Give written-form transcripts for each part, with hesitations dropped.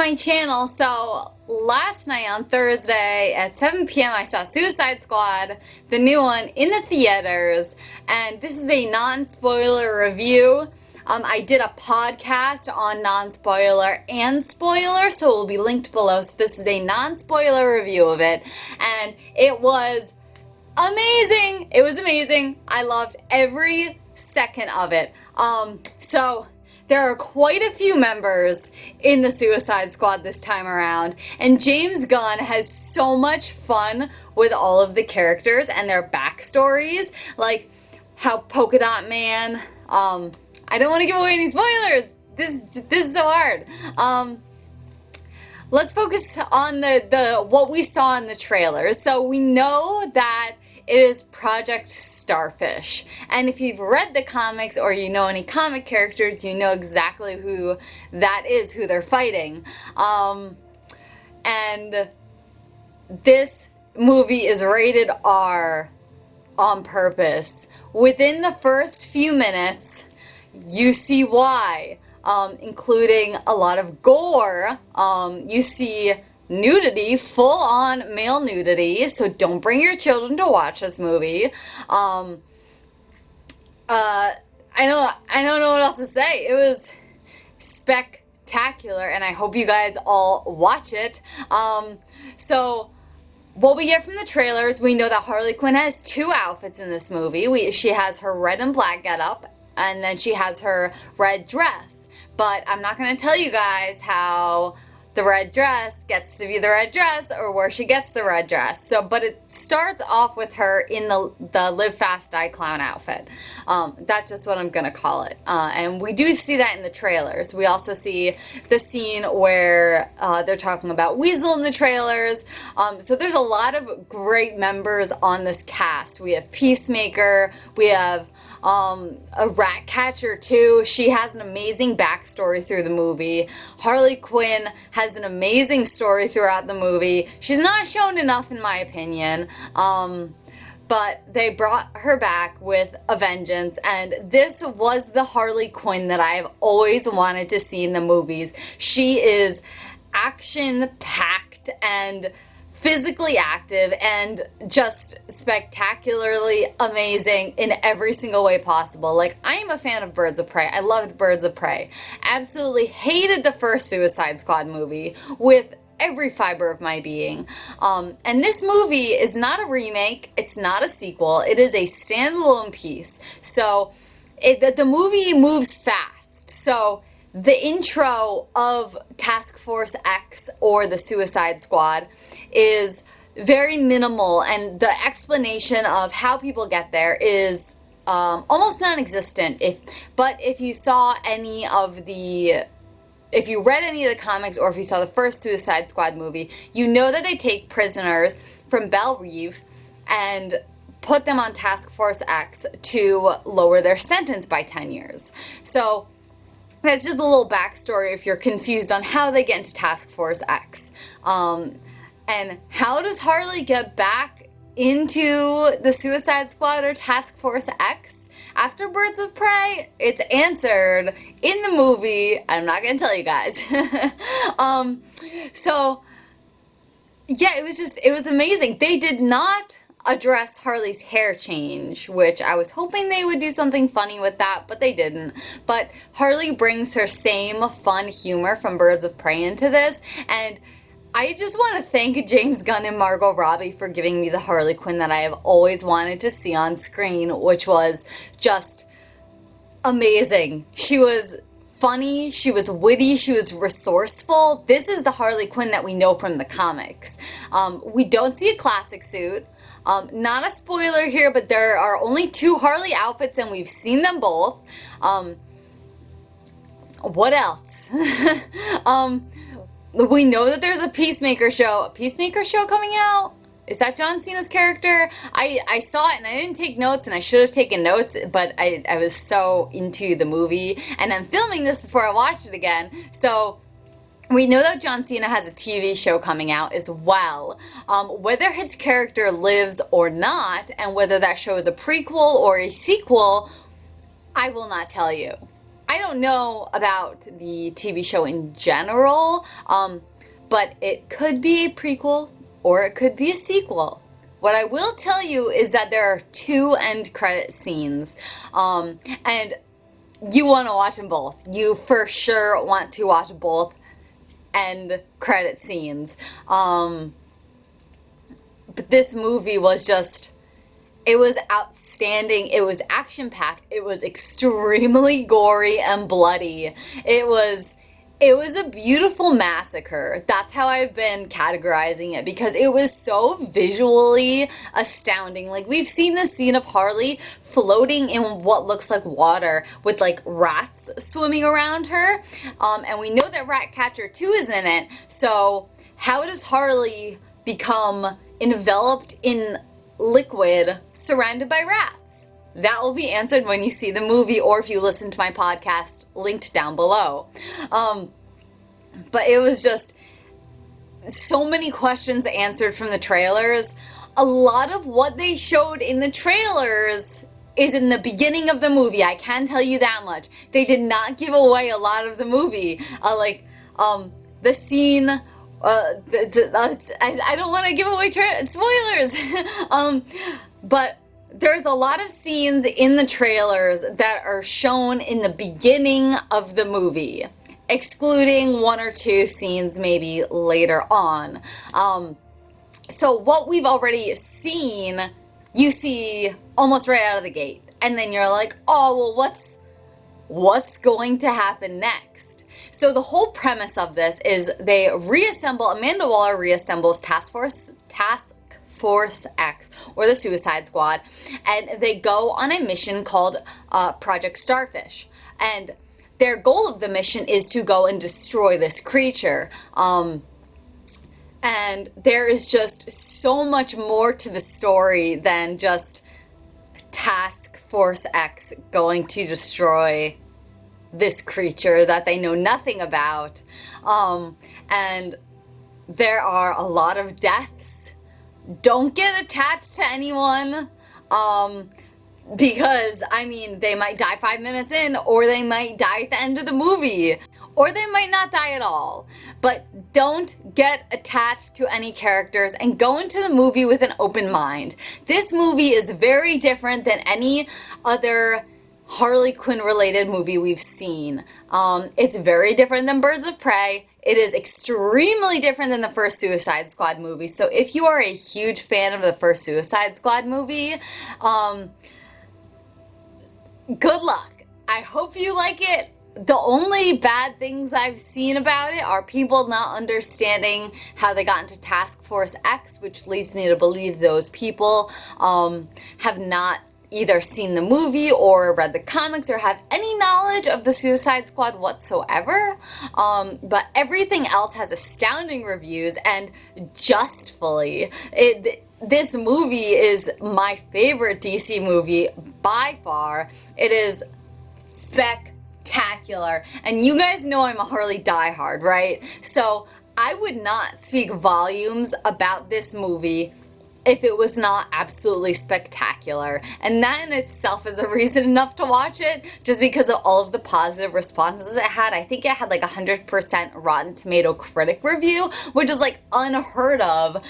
my channel. So last night on Thursday at 7 p.m. I saw Suicide Squad, the new one, in the theaters, and this is a non-spoiler review. I did a podcast on non-spoiler and spoiler, so it will be linked below. So this is a non-spoiler review of it, and it was amazing. It was amazing. I loved every second of it. So there are quite a few members in the Suicide Squad this time around, and James Gunn has so much fun with all of the characters and their backstories, like how Polka Dot Man, I don't want to give away any spoilers. This is so hard. Let's focus on the what we saw in the trailers. So we know that it is Project Starfish. And if you've read the comics or you know any comic characters, you know exactly who that is, who they're fighting. And this movie is rated R on purpose. Within the first few minutes, you see why, including a lot of gore. You see nudity, full-on male nudity, so don't bring your children to watch this movie. I don't know what else to say. It was spectacular, and I hope you guys all watch it. So what we get from the trailers, we know that Harley Quinn has two outfits in this movie. She has her red and black getup, and then she has her red dress. But I'm not going to tell you guys how the red dress gets to be the red dress or where she gets the red dress. But it starts off with her in the Live Fast Die Clown outfit. That's just what I'm going to call it. And we do see that in the trailers. We also see the scene where they're talking about Weasel in the trailers. So there's a lot of great members on this cast. We have Peacemaker. We have a rat catcher too. She has an amazing backstory through the movie. Harley Quinn has an amazing story throughout the movie. She's not shown enough in my opinion, but they brought her back with a vengeance, and this was the Harley Quinn that I've always wanted to see in the movies. She is action-packed and physically active and just spectacularly amazing in every single way possible. Like, I am a fan of Birds of Prey. I loved Birds of Prey. Absolutely hated the first Suicide Squad movie with every fiber of my being. And this movie is not a remake. It's not a sequel. It is a standalone piece. So the movie moves fast. So the intro of Task Force X or the Suicide Squad is very minimal, and the explanation of how people get there is almost non-existent. But if you saw any of the, if you read any of the comics or if you saw the first Suicide Squad movie, you know that they take prisoners from Belle Reve and put them on Task Force X to lower their sentence by 10 years. So that's just a little backstory if you're confused on how they get into Task Force X. And how does Harley get back into the Suicide Squad or Task Force X after Birds of Prey? It's answered in the movie. I'm not going to tell you guys. So, yeah, it was amazing. They did not address Harley's hair change, which I was hoping they would do something funny with that, but they didn't. But Harley brings her same fun humor from Birds of Prey into this, and I just want to thank James Gunn and Margot Robbie for giving me the Harley Quinn that I have always wanted to see on screen, which was just amazing. She was funny, she was witty, she was resourceful. This is the Harley Quinn that we know from the comics. We don't see a classic suit. Not a spoiler here, but there are only two Harley outfits and we've seen them both. What else? We know that there's a Peacemaker show. A Peacemaker show coming out? Is that John Cena's character? I saw it and I didn't take notes, and I should have taken notes, but I was so into the movie. And I'm filming this before I watched it again. So we know that John Cena has a TV show coming out as well. Whether his character lives or not, and whether that show is a prequel or a sequel, I will not tell you. I don't know about the TV show in general, but it could be a prequel or it could be a sequel. What I will tell you is that there are 2 end credit scenes, and you want to watch them both. You for sure want to watch both end credit scenes. But this movie was just, it was outstanding. It was action-packed. It was extremely gory and bloody. It was a beautiful massacre. That's how I've been categorizing it, because it was so visually astounding. Like, we've seen the scene of Harley floating in what looks like water with like rats swimming around her. And we know that Ratcatcher 2 is in it. So how does Harley become enveloped in liquid surrounded by rats? That will be answered when you see the movie, or if you listen to my podcast linked down below. But it was just so many questions answered from the trailers. A lot of what they showed in the trailers is in the beginning of the movie. I can tell you that much. They did not give away a lot of the movie. The scene, I don't want to give away spoilers. But there's a lot of scenes in the trailers that are shown in the beginning of the movie, excluding 1 or 2 scenes maybe later on. So what we've already seen, you see almost right out of the gate. And then you're like, oh, well, what's going to happen next? So the whole premise of this is Amanda Waller reassembles Task Force X, or the Suicide Squad, and they go on a mission called Project Starfish. And their goal of the mission is to go and destroy this creature. And there is just so much more to the story than just Task Force X going to destroy this creature that they know nothing about. And there are a lot of deaths. Don't get attached to anyone, because, I mean, they might die 5 minutes in, or they might die at the end of the movie, or they might not die at all. But don't get attached to any characters, and go into the movie with an open mind. This movie is very different than any other Harley Quinn related movie we've seen. It's very different than Birds of Prey. It is extremely different than the first Suicide Squad movie. So if you are a huge fan of the first Suicide Squad movie, good luck. I hope you like it. The only bad things I've seen about it are people not understanding how they got into Task Force X, which leads me to believe those people have not either seen the movie or read the comics or have any knowledge of the Suicide Squad whatsoever. But everything else has astounding reviews, and justfully. This movie is my favorite DC movie by far. It is spectacular. And you guys know I'm a Harley diehard, right? So I would not speak volumes about this movie if it was not absolutely spectacular. And that in itself is a reason enough to watch it, just because of all of the positive responses it had. I think it had like 100% Rotten Tomato critic review, which is like unheard of.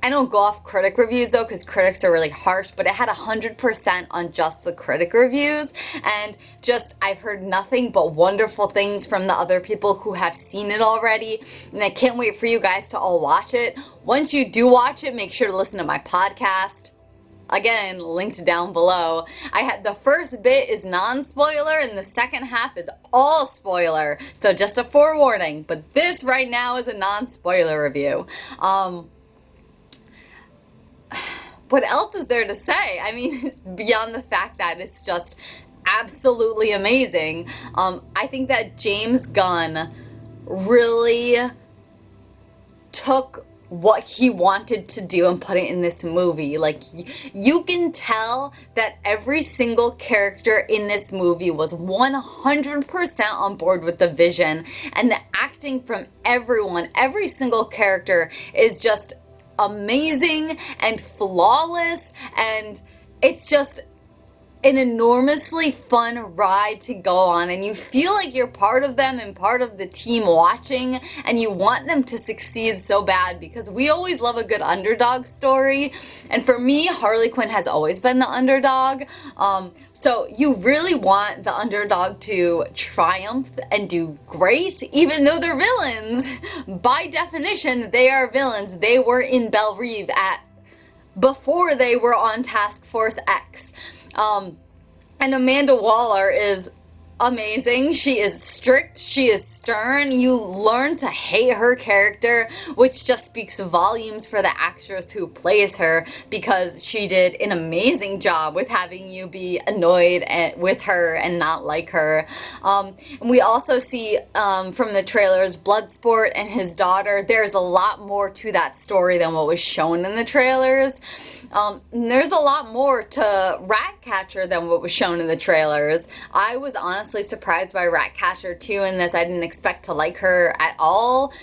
I don't go off critic reviews though, because critics are really harsh, but it had 100% on just the critic reviews. And just, I've heard nothing but wonderful things from the other people who have seen it already. And I can't wait for you guys to all watch it. Once you do watch it, make sure to listen to my podcast. Again, linked down below. The first bit is non-spoiler and the second half is all spoiler. So just a forewarning, but this right now is a non-spoiler review. What else is there to say? I mean, beyond the fact that it's just absolutely amazing. I think that James Gunn really took what he wanted to do and put it in this movie. Like, you can tell that every single character in this movie was 100% on board with the vision, and the acting from everyone, every single character is just amazing and flawless, and it's just an enormously fun ride to go on, and you feel like you're part of them and part of the team watching, and you want them to succeed so bad, because we always love a good underdog story, and for me, Harley Quinn has always been the underdog. So you really want the underdog to triumph and do great, even though they're villains. By definition, they are villains. They were in Belle Reve before they were on Task Force X. And Amanda Waller is amazing. She is strict. She is stern. You learn to hate her character, which just speaks volumes for the actress who plays her, because she did an amazing job with having you be annoyed with her and not like her. And we also see from the trailers Bloodsport and his daughter. There's a lot more to that story than what was shown in the trailers. There's a lot more to Ratcatcher than what was shown in the trailers. I was honestly surprised by Ratcatcher 2 in this. I didn't expect to like her at all,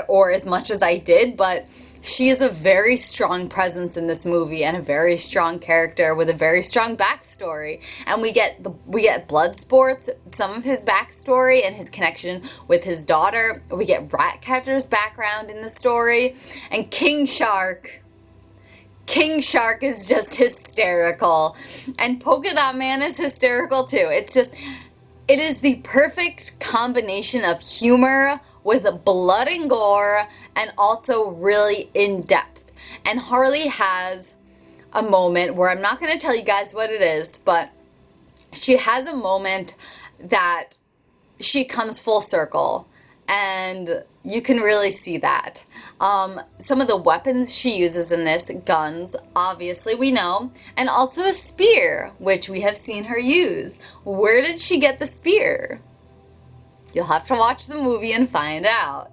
or as much as I did, but she is a very strong presence in this movie and a very strong character with a very strong backstory. And we get Bloodsport's, some of his backstory and his connection with his daughter. We get Ratcatcher's background in the story, and King Shark is just hysterical. And Polka Dot Man is hysterical too. It is the perfect combination of humor with blood and gore, and also really in-depth. And Harley has a moment where I'm not going to tell you guys what it is, but she has a moment that she comes full circle. And you can really see that. Some of the weapons she uses in this, guns, obviously we know, and also a spear, which we have seen her use. Where did she get the spear? You'll have to watch the movie and find out.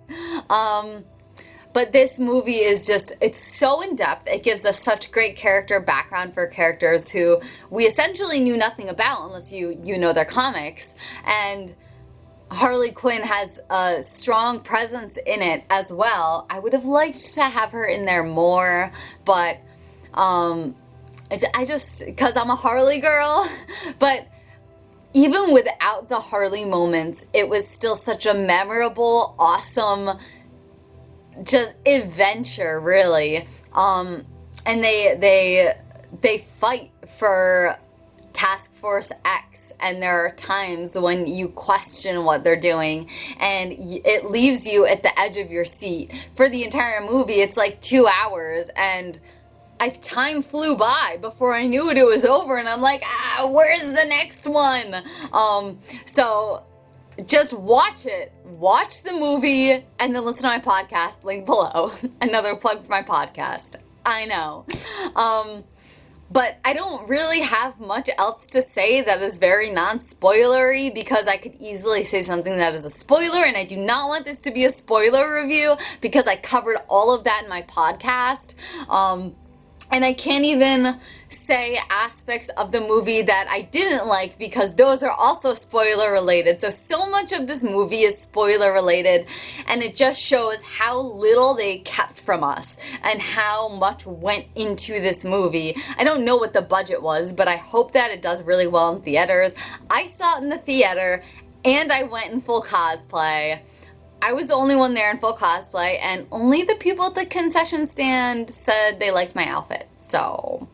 But this movie is it's so in-depth. It gives us such great character background for characters who we essentially knew nothing about unless you know their comics. And Harley Quinn has a strong presence in it as well. I would have liked to have her in there more, but I just, because I'm a Harley girl, but even without the Harley moments, it was still such a memorable, awesome, just adventure, really. And they fight for Task Force X, and there are times when you question what they're doing, and it leaves you at the edge of your seat. For the entire movie, it's like 2 hours, and time flew by before I knew it was over, and I'm like, where's the next one? So just watch it. Watch the movie, and then listen to my podcast, link below. Another plug for my podcast. I know. But I don't really have much else to say that is very non-spoilery, because I could easily say something that is a spoiler, and I do not want this to be a spoiler review because I covered all of that in my podcast. And I can't even say aspects of the movie that I didn't like, because those are also spoiler related. So much of this movie is spoiler related, and it just shows how little they kept from us and how much went into this movie. I don't know what the budget was, but I hope that it does really well in theaters. I saw it in the theater, and I went in full cosplay. I was the only one there in full cosplay, and only the people at the concession stand said they liked my outfit. So,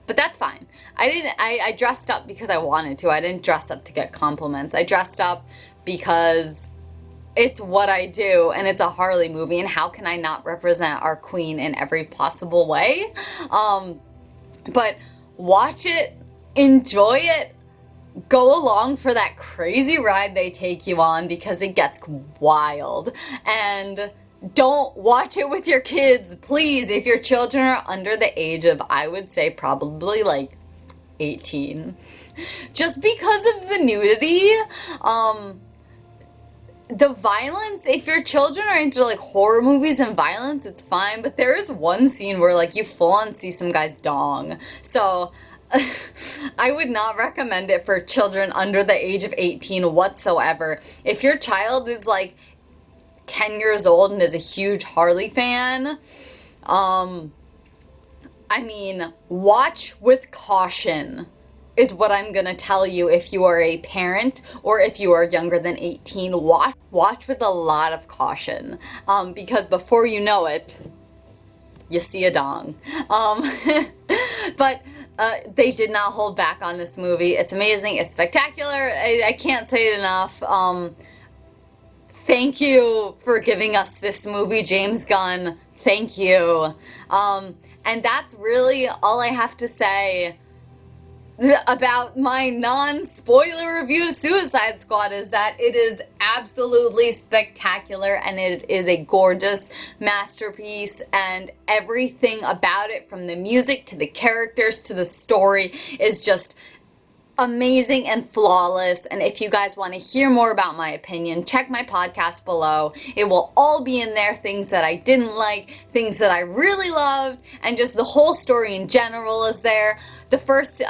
but that's fine. I dressed up because I wanted to. I didn't dress up to get compliments. I dressed up because it's what I do, and it's a Harley movie, and how can I not represent our queen in every possible way? But watch it, enjoy it, go along for that crazy ride they take you on, because it gets wild. And don't watch it with your kids, please. If your children are under the age of, I would say, probably like 18. Just because of the nudity, the violence, if your children are into like horror movies and violence, it's fine. But there is one scene where like you full on see some guy's dong. So I would not recommend it for children under the age of 18 whatsoever. If your child is like 10 years old and is a huge Harley fan, I mean, watch with caution. is what I'm gonna tell you if you are a parent or if you are younger than 18. Watch with a lot of caution, because before you know it, you see a dong. But they did not hold back on this movie. It's amazing. It's spectacular. I can't say it enough. Thank you for giving us this movie, James Gunn. Thank you. And that's really all I have to say about my non-spoiler review of Suicide Squad, is that it is absolutely spectacular and it is a gorgeous masterpiece, and everything about it, from the music to the characters to the story, is just amazing and flawless. And if you guys want to hear more about my opinion, check my podcast below. It will all be in there. Things that I didn't like, things that I really loved, and just the whole story in general is there. The first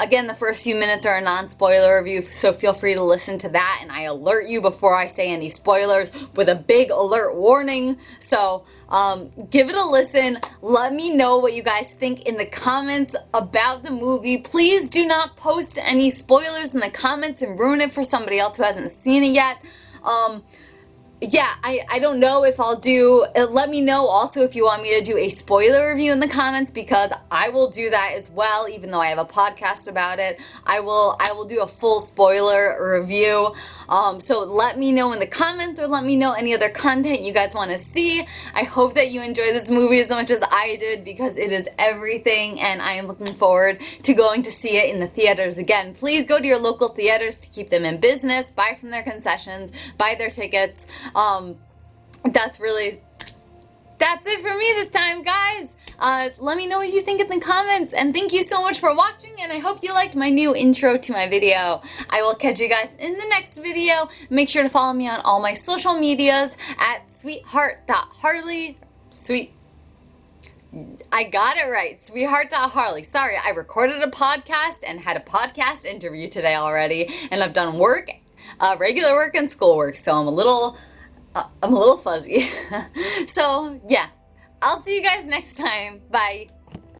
few minutes are a non-spoiler review, so feel free to listen to that, and I alert you before I say any spoilers with a big alert warning. So give it a listen. Let me know what you guys think in the comments about the movie. Please do not post any spoilers in the comments and ruin it for somebody else who hasn't seen it yet. Yeah, I don't know if I'll do, let me know also if you want me to do a spoiler review in the comments, because I will do that as well. Even though I have a podcast about it, I will do a full spoiler review. So let me know in the comments, or let me know any other content you guys want to see. I hope that you enjoy this movie as much as I did, because it is everything, and I am looking forward to going to see it in the theaters again. Please go to your local theaters to keep them in business, buy from their concessions, buy their tickets. That's it for me this time, guys. Let me know what you think in the comments, and thank you so much for watching, and I hope you liked my new intro to my video. I will catch you guys in the next video. Make sure to follow me on all my social medias at sweetheart.harley. I got it right, sweetheart.harley. Sorry, I recorded a podcast and had a podcast interview today already, and I've done work, regular work and schoolwork, so I'm a little fuzzy. So, yeah. I'll see you guys next time. Bye.